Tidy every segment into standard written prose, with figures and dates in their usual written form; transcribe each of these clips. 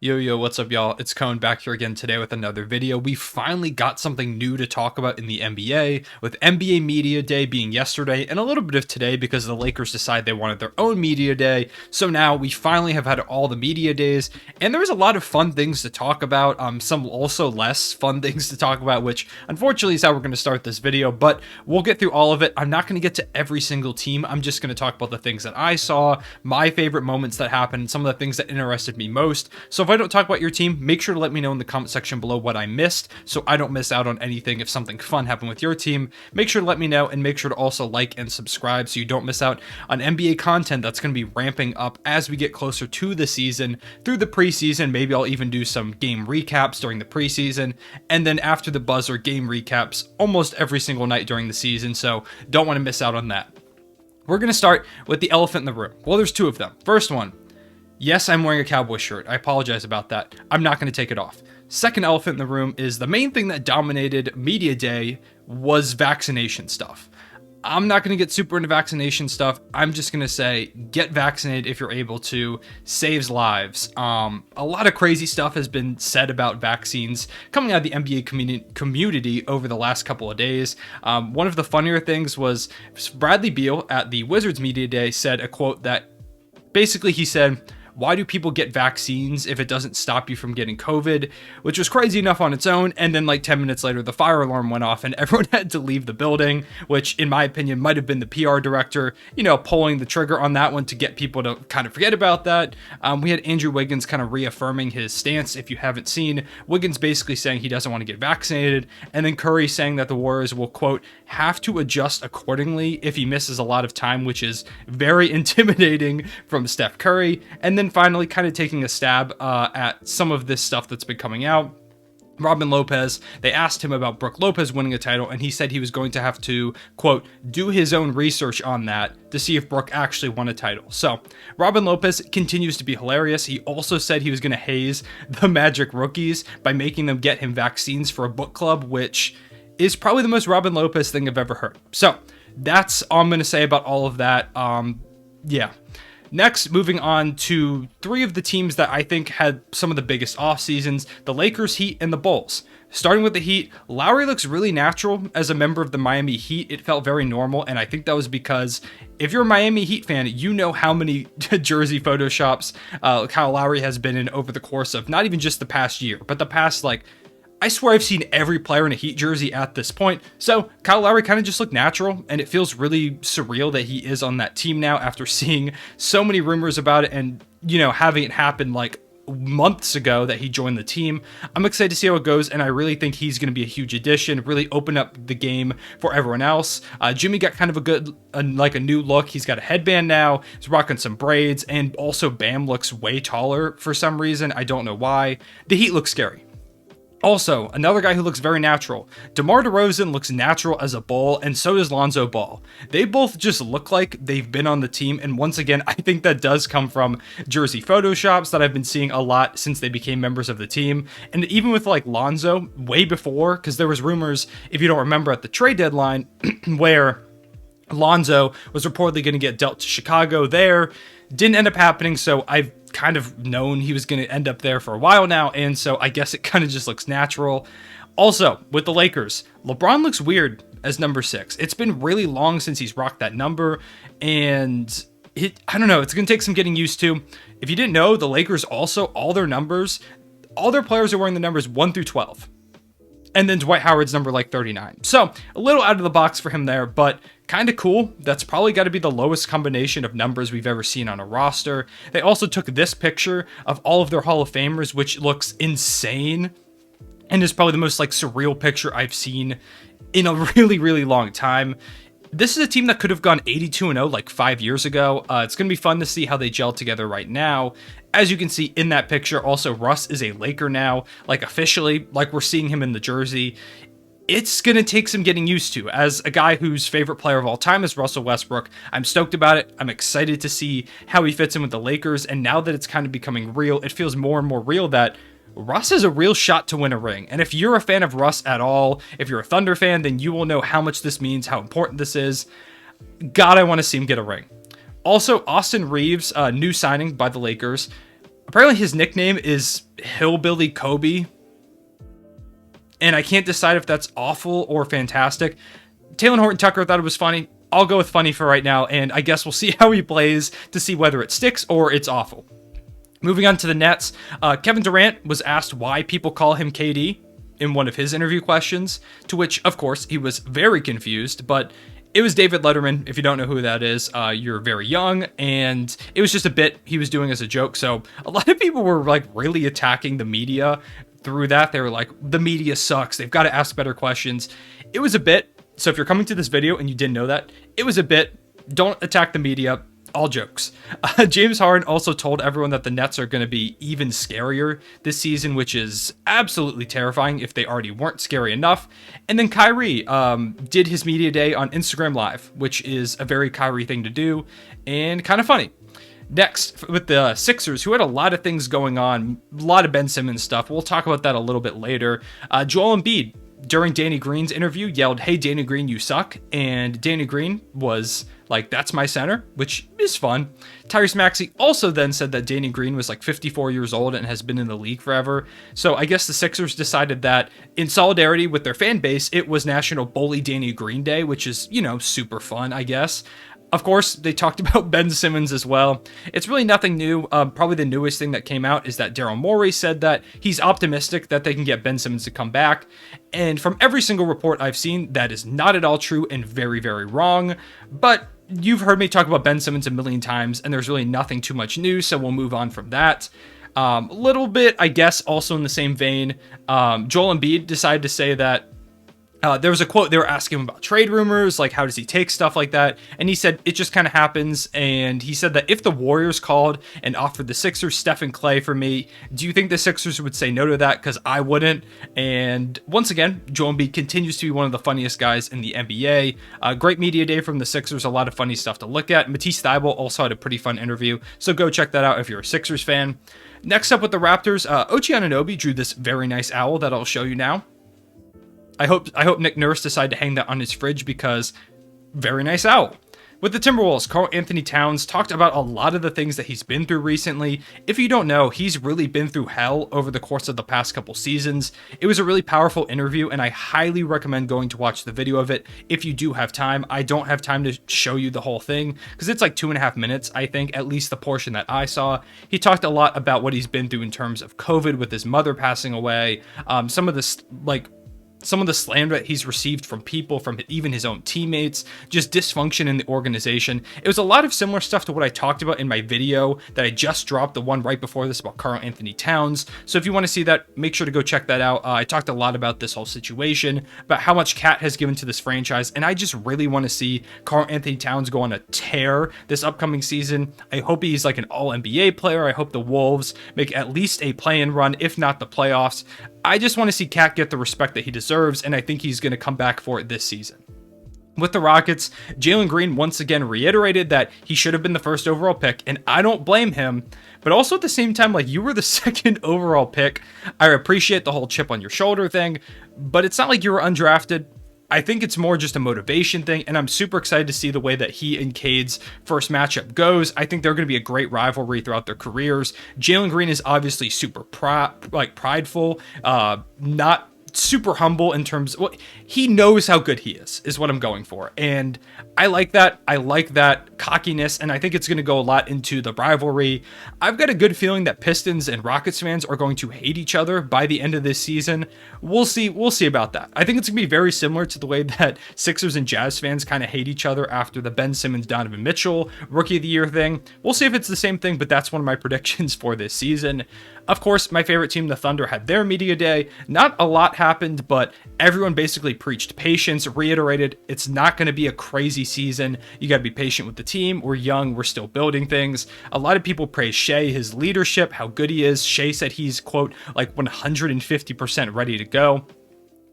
Yo, what's up, y'all? It's Cone back here again today with another video. We finally got something new to talk about in the NBA, with NBA Media Day being yesterday and a little bit of today because the Lakers decided they wanted their own Media Day. So now we finally have had all the Media Days, and there was a lot of fun things to talk about, some also less fun things to talk about, which unfortunately is how we're going to start this video, but we'll get through all of it. I'm not going to get to every single team. I'm just going to talk about the things that I saw, my favorite moments that happened, some of the things that interested me most. So if I don't talk about your team, make sure to let me know in the comment section below what I missed so I don't miss out on anything. If something fun happened with your team, make sure to let me know, and make sure to also like and subscribe so you don't miss out on NBA content that's going to be ramping up as we get closer to the season, through the preseason. Maybe I'll even do some game recaps during the preseason, and then after the buzzer, game recaps almost every single night during the season, so don't want to miss out on that. We're going to start with the elephant in the room. Well, there's two of them. First one, yes, I'm wearing a Cowboys shirt. I apologize about that. I'm not going to take it off. Second elephant in the room is the main thing that dominated Media Day was vaccination stuff. I'm not going to get super into vaccination stuff. I'm just going to say get vaccinated if you're able to. Saves lives. A lot of crazy stuff has been said about vaccines coming out of the NBA community over the last couple of days. One of the funnier things was Bradley Beal at the Wizards Media Day said a quote that basically he said, "Why do people get vaccines if it doesn't stop you from getting COVID?" Which was crazy enough on its own. And then like 10 minutes later, the fire alarm went off and everyone had to leave the building, which in my opinion might have been the PR director, pulling the trigger on that one to get people to kind of forget about that. We had Andrew Wiggins kind of reaffirming his stance. If you haven't seen, Wiggins basically saying he doesn't want to get vaccinated. And then Curry saying that the Warriors will, quote, have to adjust accordingly if he misses a lot of time, which is very intimidating from Steph Curry. And then finally kind of taking a stab at some of this stuff that's been coming out. Robin Lopez, they asked him about Brook Lopez winning a title, and he said he was going to have to, quote, do his own research on that to see if Brook actually won a title. So Robin Lopez continues to be hilarious. He also said he was going to haze the Magic rookies by making them get him vaccines for a book club, which is probably the most Robin Lopez thing I've ever heard. So that's all I'm going to say about all of that. Yeah. Next, moving on to three of the teams that I think had some of the biggest off seasons: the Lakers, Heat, and the Bulls. Starting with the Heat, Lowry looks really natural as a member of the Miami Heat. It felt very normal, and I think that was because if you're a Miami Heat fan, you know how many jersey photoshops Kyle Lowry has been in over the course of not even just the past year, but the past, I swear I've seen every player in a Heat jersey at this point. So Kyle Lowry kind of just looked natural, and it feels really surreal that he is on that team now after seeing so many rumors about it and, having it happen months ago that he joined the team. I'm excited to see how it goes, and I really think he's going to be a huge addition, really open up the game for everyone else. Jimmy got kind of a new look. He's got a headband now. He's rocking some braids, and also Bam looks way taller for some reason. I don't know why. The Heat looks scary. Also, another guy who looks very natural. DeMar DeRozan looks natural as a Bull, and so does Lonzo Ball. They both just look like they've been on the team, and once again, I think that does come from jersey photoshops that I've been seeing a lot since they became members of the team. And even with Lonzo, way before, because there was rumors, if you don't remember, at the trade deadline, where Lonzo was reportedly going to get dealt to Chicago there. Didn't end up happening, so I've kind of known he was going to end up there for a while now, and so I guess it kind of just looks natural. Also, with the Lakers, LeBron looks weird as number 6. It's been really long since he's rocked that number, and I don't know, it's going to take some getting used to. If you didn't know, the Lakers also, all their players are wearing the numbers 1 through 12. And then Dwight Howard's number 39. So a little out of the box for him there, but kind of cool. That's probably got to be the lowest combination of numbers we've ever seen on a roster. They also took this picture of all of their Hall of Famers, which looks insane, and is probably the most surreal picture I've seen in a really, really long time. This is a team that could have gone 82-0 5 years ago. It's going to be fun to see how they gel together right now. As you can see in that picture, also Russ is a Laker now, officially, we're seeing him in the jersey. It's going to take some getting used to. As a guy whose favorite player of all time is Russell Westbrook, I'm stoked about it. I'm excited to see how he fits in with the Lakers, and now that it's kind of becoming real, it feels more and more real that Russ has a real shot to win a ring. And if you're a fan of Russ at all, if you're a Thunder fan, then you will know how much this means, how important this is. God, I want to see him get a ring. Also, Austin Reeves, new signing by the Lakers. Apparently his nickname is Hillbilly Kobe, and I can't decide if that's awful or fantastic. Taylor Horton-Tucker thought it was funny. I'll go with funny for right now, and I guess we'll see how he plays to see whether it sticks or it's awful. Moving on to the Nets, Kevin Durant was asked why people call him KD in one of his interview questions, to which, of course, he was very confused, but it was David Letterman. If you don't know who that is, you're very young, and it was just a bit he was doing as a joke. So a lot of people were like really attacking the media through that. They were like, the media sucks. They've got to ask better questions. It was a bit. So if you're coming to this video and you didn't know that, it was a bit. Don't attack the media. All jokes. James Harden also told everyone that the Nets are going to be even scarier this season, which is absolutely terrifying if they already weren't scary enough. And then Kyrie did his media day on Instagram Live, which is a very Kyrie thing to do and kind of funny. Next, with the Sixers, who had a lot of things going on, a lot of Ben Simmons stuff. We'll talk about that a little bit later. Joel Embiid, during Danny Green's interview, yelled, "Hey, Danny Green, you suck." And Danny Green was like, "That's my center," which is fun. Tyrese Maxey also then said that Danny Green was like 54 years old and has been in the league forever. So I guess the Sixers decided that in solidarity with their fan base, it was National Bully Danny Green Day, which is, you know, super fun, I guess. Of course, they talked about Ben Simmons as well. It's really nothing new. Probably the newest thing that came out is that Daryl Morey said that he's optimistic that they can get Ben Simmons to come back. And from every single report I've seen, that is not at all true and very, very wrong. But you've heard me talk about Ben Simmons a million times, and there's really nothing too much new, so we'll move on from that. A little bit, I guess, also in the same vein, Joel Embiid decided to say that there was a quote, they were asking him about trade rumors, like how does he take stuff like that, and he said it just kind of happens. And he said that if the Warriors called and offered the Sixers Steph and Clay for me, do you think the Sixers would say no to that? Because I wouldn't. And once again, Joel Embiid continues to be one of the funniest guys in the NBA. Great media day from the Sixers, a lot of funny stuff to look at. Matisse Thybulle also had a pretty fun interview, so go check that out if you're a Sixers fan. Next up with the Raptors, OG Anunoby drew this very nice owl that I'll show you now. I hope Nick Nurse decided to hang that on his fridge because very nice owl. With the Timberwolves, Karl Anthony Towns talked about a lot of the things that he's been through recently. If you don't know, he's really been through hell over the course of the past couple seasons. It was a really powerful interview, and I highly recommend going to watch the video of it if you do have time. I don't have time to show you the whole thing because it's like 2.5 minutes, I think, at least the portion that I saw. He talked a lot about what he's been through in terms of COVID with his mother passing away, some of the slander that he's received from people, from even his own teammates, just dysfunction in the organization. It was a lot of similar stuff to what I talked about in my video that I just dropped, the one right before this about Karl Anthony Towns. So if you want to see that, make sure to go check that out. I talked a lot about this whole situation, about how much Cat has given to this franchise, and I just really want to see Karl Anthony Towns go on a tear this upcoming season. I hope he's like an all-NBA player. I hope the Wolves make at least a play-in run, if not the playoffs. I just want to see Cat get the respect that he deserves, and I think he's going to come back for it this season. With the Rockets, Jalen Green once again reiterated that he should have been the first overall pick, and I don't blame him. But also at the same time, like, you were the second overall pick. I appreciate the whole chip on your shoulder thing, but it's not like you were undrafted. I think it's more just a motivation thing, and I'm super excited to see the way that he and Cade's first matchup goes. I think they're going to be a great rivalry throughout their careers. Jalen Green is obviously super prideful, not super humble in terms of, well, he knows how good he is what I'm going for. And I like that. I like that cockiness, and I think it's going to go a lot into the rivalry. I've got a good feeling that Pistons and Rockets fans are going to hate each other by the end of this season. We'll see about that. I think it's going to be very similar to the way that Sixers and Jazz fans kind of hate each other after the Ben Simmons, Donovan Mitchell Rookie of the Year thing. We'll see if it's the same thing, but that's one of my predictions for this season. Of course, my favorite team, the Thunder, had their media day. Not a lot happened, but everyone basically preached patience, reiterated it's not going to be a crazy season. You got to be patient with the team. We're young. We're still building things. A lot of people praise Shea, his leadership, how good he is. Shea said he's, quote, like 150% ready to go.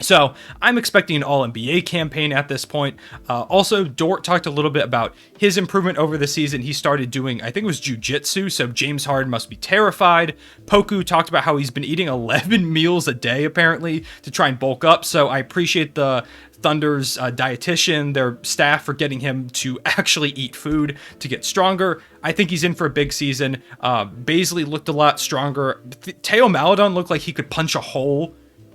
So I'm expecting an all-NBA campaign at this point. Also, Dort talked a little bit about his improvement over the season. He started doing, I think it was jiu-jitsu, so James Harden must be terrified. Poku talked about how he's been eating 11 meals a day, apparently, to try and bulk up. So I appreciate the Thunder's dietitian, their staff, for getting him to actually eat food to get stronger. I think he's in for a big season. Baisley looked a lot stronger. Teo Maledon looked like he could punch a hole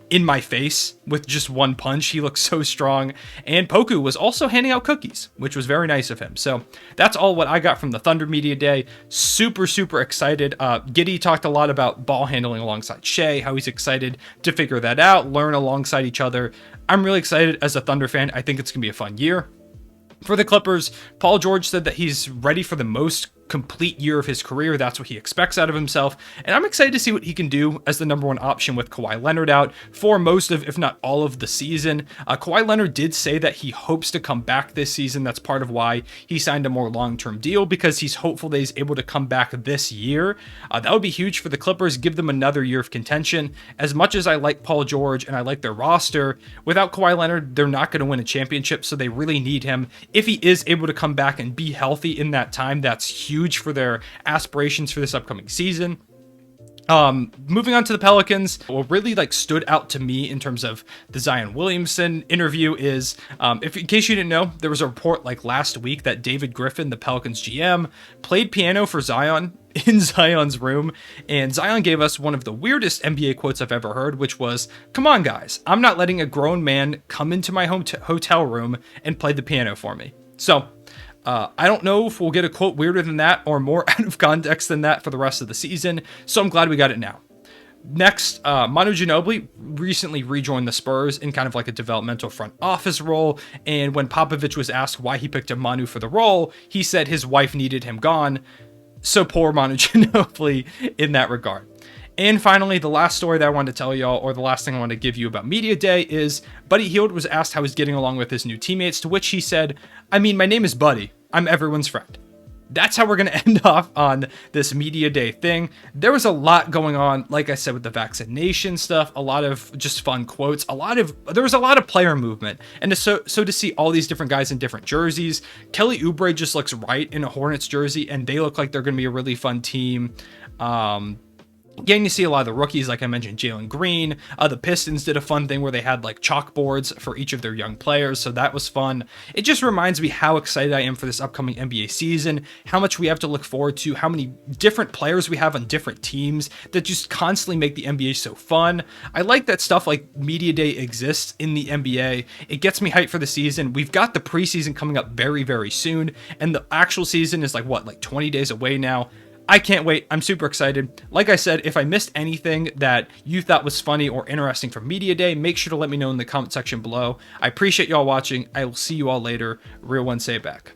in my face with just one punch. He looked so strong. And Poku was also handing out cookies, which was very nice of him. So that's all what I got from the Thunder Media Day. Super, super excited. Giddy talked a lot about ball handling alongside Shea, how he's excited to figure that out, learn alongside each other. I'm really excited as a Thunder fan. I think it's going to be a fun year. For the Clippers, Paul George said that he's ready for the most complete year of his career. That's what he expects out of himself. And I'm excited to see what he can do as the number one option with Kawhi Leonard out for most of, if not all of the season. Kawhi Leonard did say that he hopes to come back this season. That's part of why he signed a more long-term deal, because he's hopeful that he's able to come back this year. That would be huge for the Clippers, give them another year of contention. As much as I like Paul George and I like their roster, without Kawhi Leonard, they're not going to win a championship, so they really need him. If he is able to come back and be healthy in that time, that's huge for their aspirations for this upcoming season. Moving on to the Pelicans, what really stood out to me in terms of the Zion Williamson interview is, if in case you didn't know, there was a report last week that David Griffin, the Pelicans GM, played piano for Zion in Zion's room, and Zion gave us one of the weirdest NBA quotes I've ever heard, which was, "Come on guys, I'm not letting a grown man come into my hotel room and play the piano for me." So I don't know if we'll get a quote weirder than that or more out of context than that for the rest of the season, so I'm glad we got it now. Next, Manu Ginobili recently rejoined the Spurs in kind of a developmental front office role, and when Popovich was asked why he picked up Manu for the role, he said his wife needed him gone, so poor Manu Ginobili in that regard. And finally, the last story that I wanted to tell y'all, or the last thing I want to give you about Media Day, is Buddy Hield was asked how he's getting along with his new teammates, to which he said, "I mean, my name is Buddy. I'm everyone's friend." That's how we're going to end off on this Media Day thing. There was a lot going on, like I said, with the vaccination stuff, a lot of just fun quotes, there was a lot of player movement. And so to see all these different guys in different jerseys, Kelly Oubre just looks right in a Hornets jersey, and they look like they're going to be a really fun team. Getting to see a lot of the rookies, like I mentioned, Jalen Green. The Pistons did a fun thing where they had chalkboards for each of their young players, so that was fun. It just reminds me how excited I am for this upcoming NBA season, how much we have to look forward to, how many different players we have on different teams that just constantly make the NBA so fun. I like that stuff like Media Day exists in the NBA. It gets me hyped for the season. We've got the preseason coming up very, very soon, and the actual season is 20 days away now. I can't wait. I'm super excited. Like I said, if I missed anything that you thought was funny or interesting from Media Day, make sure to let me know in the comment section below. I appreciate y'all watching. I will see you all later. Real one, say it back.